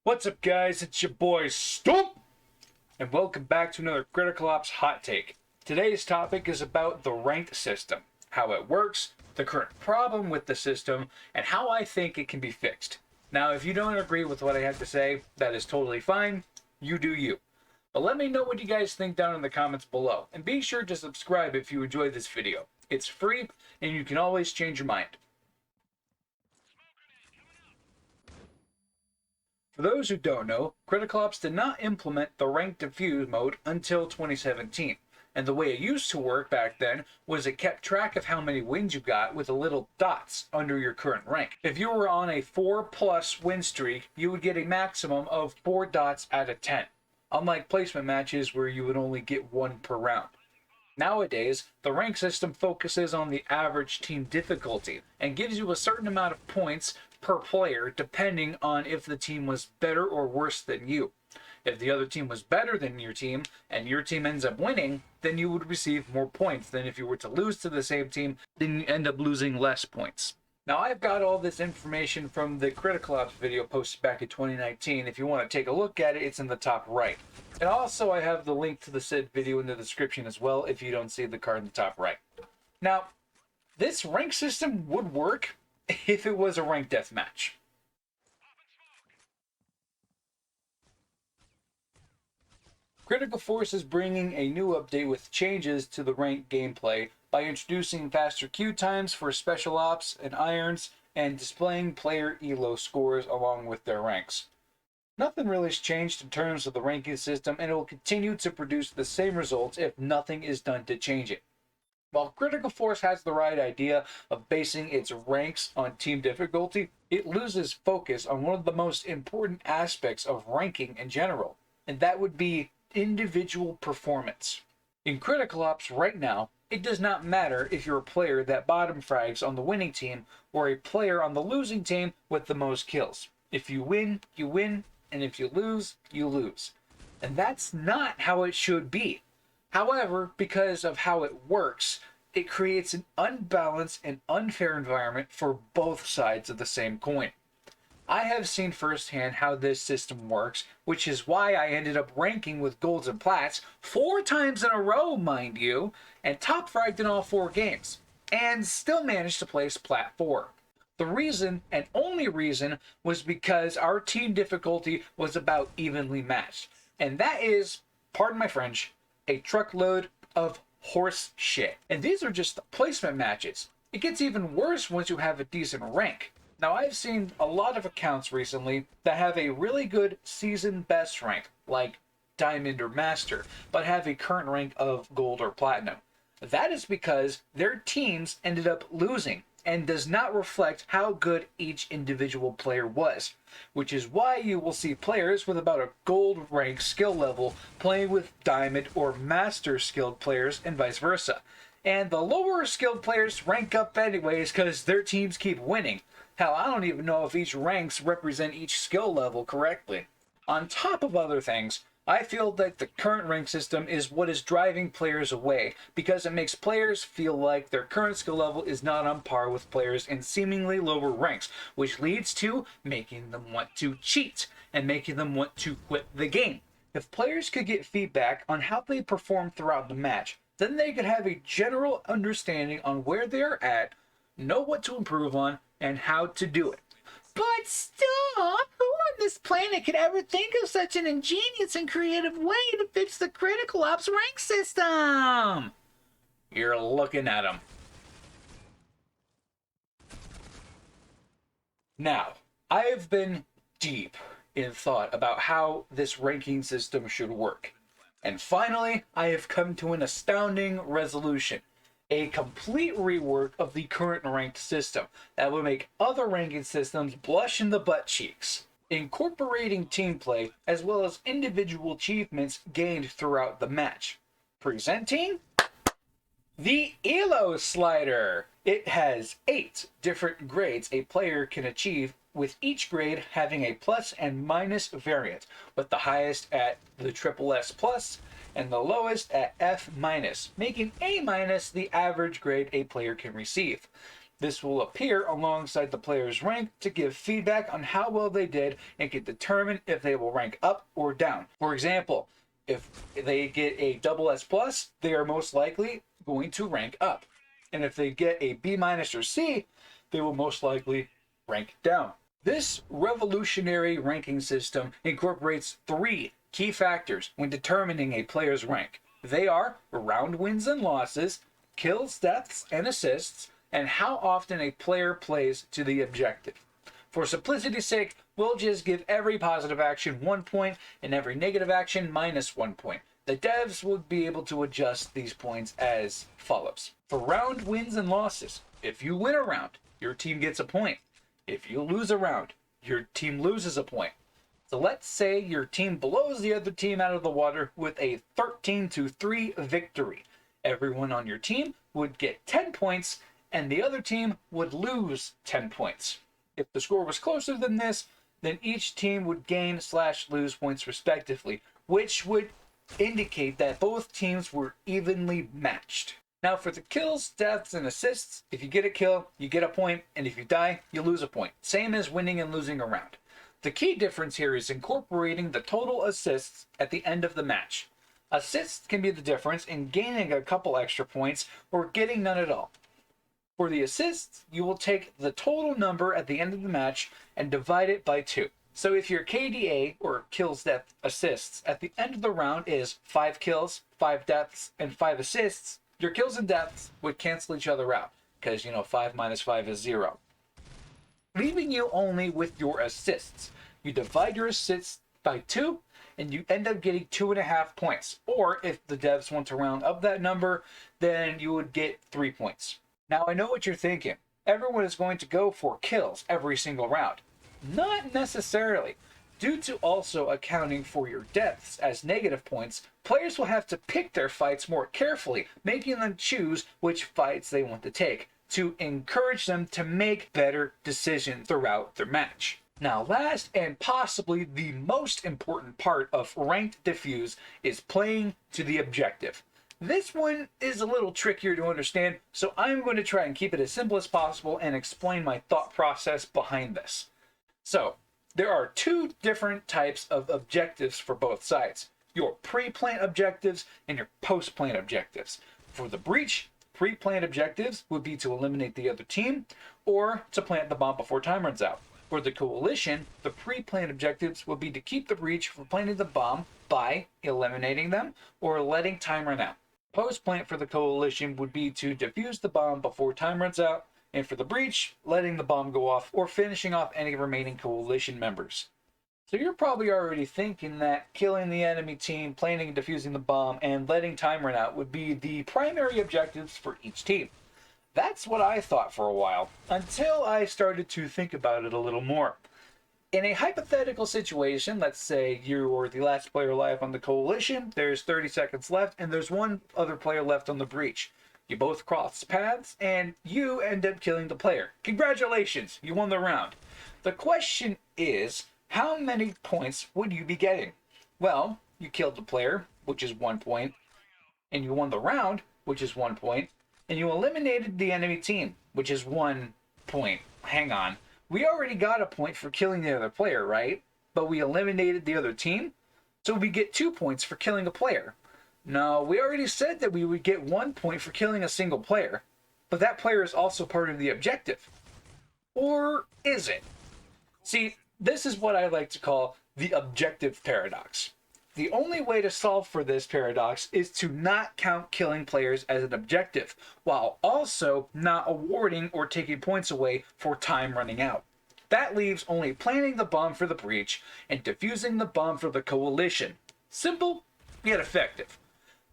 What's up, guys? It's your boy Stump, and welcome back to another Critical Ops Hot Take. Today's topic is about the ranked system, how it works, the current problem with the system, and how I think it can be fixed. Now, if you don't agree with what I have to say, that is totally fine. You do you. But let me know what you guys think down in the comments below, and be sure to subscribe if you enjoyed this video. It's free, and you can always change your mind. For those who don't know, Critical Ops did not implement the ranked diffuse mode until 2017, and the way it used to work back then was it kept track of how many wins you got with the little dots under your current rank. If you were on a 4+ win streak, you would get a maximum of 4 dots out of 10, unlike placement matches where you would only get 1 per round. Nowadays, the rank system focuses on the average team difficulty and gives you a certain amount of points per player depending on if the team was better or worse than you. If the other team was better than your team and your team ends up winning, then you would receive more points than if you were to lose to the same team, then you end up losing less points. Now, I've got all this information from the Critical Ops video posted back in 2019. If you want to take a look at it, it's in the top right. And also, I have the link to the said video in the description as well if you don't see the card in the top right. Now, this rank system would work if it was a ranked deathmatch. Critical Force is bringing a new update with changes to the ranked gameplay by introducing faster queue times for special ops and irons and displaying player elo scores along with their ranks. Nothing really has changed in terms of the ranking system, and it will continue to produce the same results if nothing is done to change it. While Critical Force has the right idea of basing its ranks on team difficulty, it loses focus on one of the most important aspects of ranking in general, and that would be individual performance. In Critical Ops right now, it does not matter if you're a player that bottom frags on the winning team or a player on the losing team with the most kills. If you win, you win, and if you lose, you lose. And that's not how it should be. However, because of how it works, it creates an unbalanced and unfair environment for both sides of the same coin. I have seen firsthand how this system works, which is why I ended up ranking with golds and plats 4 times in a row, mind you, and top fragged in all 4 games, and still managed to place plat 4. The reason, and only reason, was because our team difficulty was about evenly matched. And that is, pardon my French, a truckload of horse shit. And these are just the placement matches. It gets even worse once you have a decent rank. Now, I've seen a lot of accounts recently that have a really good season best rank, like Diamond or Master, but have a current rank of Gold or Platinum. That is because their teams ended up losing and does not reflect how good each individual player was, which is why you will see players with about a gold rank skill level playing with diamond or master skilled players and vice versa. And the lower skilled players rank up anyways because their teams keep winning. Hell, I don't even know if each ranks represent each skill level correctly. On top of other things, I feel that the current rank system is what is driving players away because it makes players feel like their current skill level is not on par with players in seemingly lower ranks, which leads to making them want to cheat and making them want to quit the game. If players could get feedback on how they perform throughout the match, then they could have a general understanding on where they are at, know what to improve on, and how to do it. But stop! Who on this planet could ever think of such an ingenious and creative way to fix the Critical Ops rank system? You're looking at him. Now, I have been deep in thought about how this ranking system should work. And finally, I have come to an astounding resolution. A complete rework of the current ranked system that will make other ranking systems blush in the butt cheeks, incorporating team play as well as individual achievements gained throughout the match. Presenting the ELO slider. It has 8 different grades a player can achieve, with each grade having a plus and minus variant, with the highest at the SSS plus and the lowest at F-, making A- the average grade a player can receive. This will appear alongside the player's rank to give feedback on how well they did and can determine if they will rank up or down. For example, if they get a double S plus, they are most likely going to rank up. And if they get a B minus or C, they will most likely rank down. This revolutionary ranking system incorporates 3 key factors when determining a player's rank. They are round wins and losses, kills, deaths, and assists, and how often a player plays to the objective. For simplicity's sake, we'll just give every positive action 1 point and every negative action -1 point. The devs would be able to adjust these points as follows. For round wins and losses, if you win a round, your team gets a point. If you lose a round, your team loses a point. So let's say your team blows the other team out of the water with a 13-3 victory. Everyone on your team would get 10 points and the other team would lose 10 points. If the score was closer than this, then each team would gain/lose points respectively, which would indicate that both teams were evenly matched. Now for the kills, deaths, and assists, if you get a kill, you get a point, and if you die, you lose a point. Same as winning and losing a round. The key difference here is incorporating the total assists at the end of the match. Assists can be the difference in gaining a couple extra points or getting none at all. For the assists, you will take the total number at the end of the match and divide it by 2. So if your KDA, or kills, death, assists, at the end of the round is 5 kills, 5 deaths, and 5 assists, your kills and deaths would cancel each other out, because 5 minus 5 is 0. Leaving you only with your assists. You divide your assists by 2, and you end up getting 2.5 points. Or if the devs want to round up that number, then you would get 3 points. Now I know what you're thinking. Everyone is going to go for kills every single round. Not necessarily. Due to also accounting for your deaths as negative points, players will have to pick their fights more carefully, making them choose which fights they want to take, to encourage them to make better decisions throughout their match. Now last and possibly the most important part of ranked diffuse is playing to the objective. This one is a little trickier to understand, so I'm going to try and keep it as simple as possible and explain my thought process behind this. So, there are 2 different types of objectives for both sides. Your pre-plant objectives and your post-plant objectives. For the breach, pre-plant objectives would be to eliminate the other team or to plant the bomb before time runs out. For the coalition, the pre-plant objectives would be to keep the breach from planting the bomb by eliminating them or letting time run out. Post-plant for the coalition would be to defuse the bomb before time runs out, and for the breach, letting the bomb go off or finishing off any remaining coalition members. So you're probably already thinking that killing the enemy team, planting and defusing the bomb, and letting time run out would be the primary objectives for each team. That's what I thought for a while, until I started to think about it a little more. In a hypothetical situation, let's say you're the last player alive on the coalition, there's 30 seconds left, and there's one other player left on the breach. You both cross paths, and you end up killing the player. Congratulations, you won the round. The question is, how many points would you be getting? Well, you killed the player, which is 1 point, and you won the round, which is 1 point, and you eliminated the enemy team, which is 1 point. Hang on. We already got a point for killing the other player, right? But we eliminated the other team? So we get 2 points for killing a player. No, we already said that we would get 1 point for killing a single player. But that player is also part of the objective. Or is it? See, this is what I like to call the objective paradox. The only way to solve for this paradox is to not count killing players as an objective, while also not awarding or taking points away for time running out. That leaves only planting the bomb for the breach and defusing the bomb for the coalition. Simple, yet effective.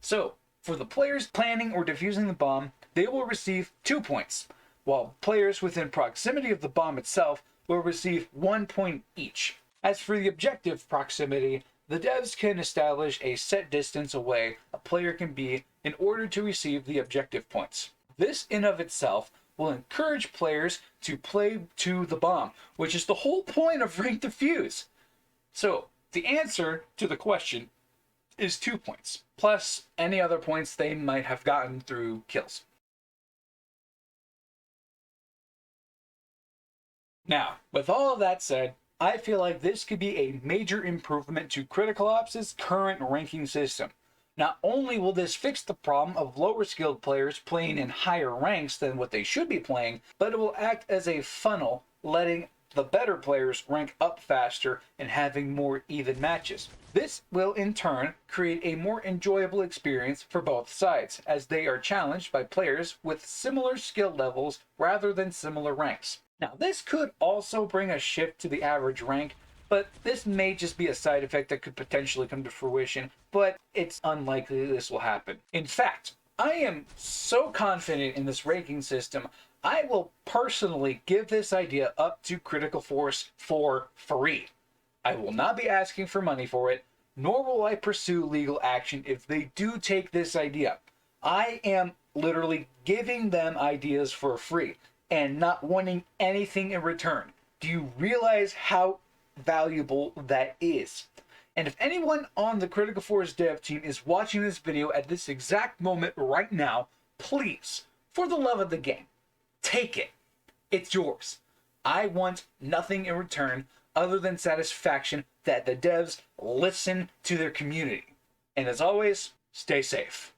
So, for the players planning or defusing the bomb, they will receive 2 points, while players within proximity of the bomb itself will receive 1 point each. As for the objective proximity, the devs can establish a set distance away a player can be in order to receive the objective points. This in of itself will encourage players to play to the bomb, which is the whole point of ranked diffuse. So, the answer to the question is 2 points, plus any other points they might have gotten through kills. Now, with all of that said, I feel like this could be a major improvement to Critical Ops' current ranking system. Not only will this fix the problem of lower skilled players playing in higher ranks than what they should be playing, but it will act as a funnel, letting the better players rank up faster and having more even matches. This will in turn create a more enjoyable experience for both sides, as they are challenged by players with similar skill levels rather than similar ranks. Now, this could also bring a shift to the average rank, but this may just be a side effect that could potentially come to fruition, but it's unlikely this will happen. In fact, I am so confident in this ranking system, I will personally give this idea up to Critical Force for free. I will not be asking for money for it, nor will I pursue legal action if they do take this idea. I am literally giving them ideas for free and not wanting anything in return. Do you realize how valuable that is? And if anyone on the Critical Force dev team is watching this video at this exact moment right now, please, for the love of the game, take it. It's yours. I want nothing in return other than satisfaction that the devs listen to their community. And as always, stay safe.